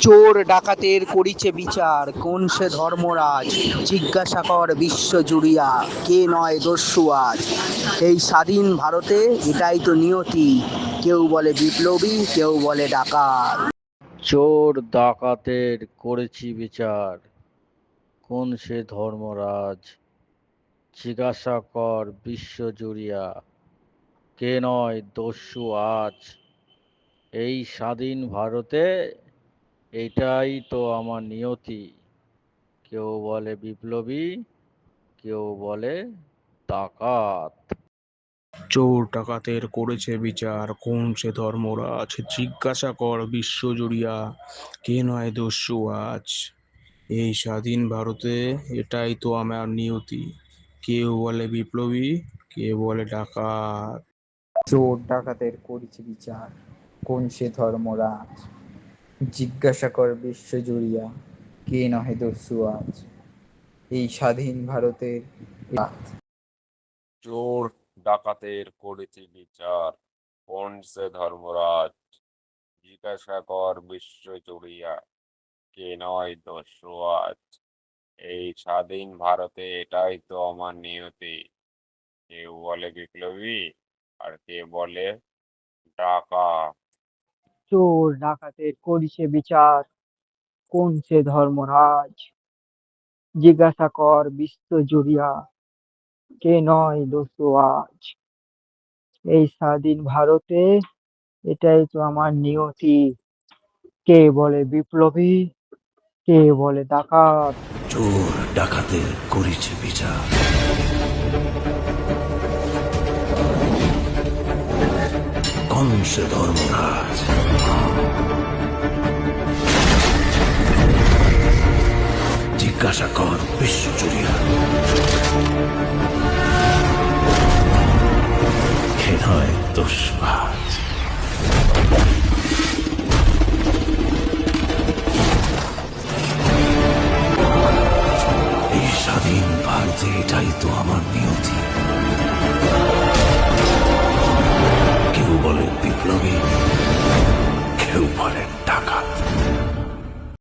চোর ডাকাতের করিছে বিচার, কোন সে ধর্মরাজ? জিজ্ঞাসা কর বিশ্ব জুড়িয়া, কে নয় দস্যু আজ? এই স্বাধীন ভারতে এটাই তো নিয়তি, কেউ বলে বিপ্লবী, কেউ বলে ডাকাত। চোর ডাকাতের করেছি বিচার, কোন সে ধর্মরাজ? জিজ্ঞাসা কর বিশ্ব জুড়িয়া, কে নয় দস্যু আজ? এই স্বাধীন ভারতে এটাই তো আমার নিয়তি, কেউ বলে বিপ্লবী, কেউ বলে ডাকাত। চোর ডাকাতের করেছে বিচার, কোন সে ধর্মরাজ? জিজ্ঞাসা কর বিশ্ব জুড়িয়া, কে নয় দস্যু আজ? এই স্বাধীন ভারতে এটাই তো আমার নিয়তি, কেউ বলে বিপ্লবী, কে বলে ডাকাত। চোর ডাকাতের করিছে বিচার, কোন সে ধর্মরাজ? জিজ্ঞাসা কর বিশ্ব জুড়িয়া, কে নহে দস্যু আজ? এই স্বাধীন ভারতের রাত। চোর ডাকাতের করেছি বিচার, কোন সে ধর্মরাজ? জিজ্ঞাসা কর বিশ্ব জুড়িয়া, কে নয় দস্যু আজ? এই স্বাধীন ভারতে এটাই তো আমার নিয়তি, কেউ বলে বিপ্লবী, আর কে বলে ডাকাত। চোর ডাকাতের করিছে বিচার, কোন সে ধর্মরাজ? জিজ্ঞাসা কর বিশ্ব জুড়িয়া, কে নয় দস্যু আজ? এই স্বাধীন ভারতে এটাই তো আমার নিয়তি, কে বলে বিপ্লবী, কে বলে ডাকাত। চোর ডাকাতের করিছে বিচার, কোন সে ধর্মরাজ? জিজ্ঞাসা কর বিশ্ব জুড়িয়া,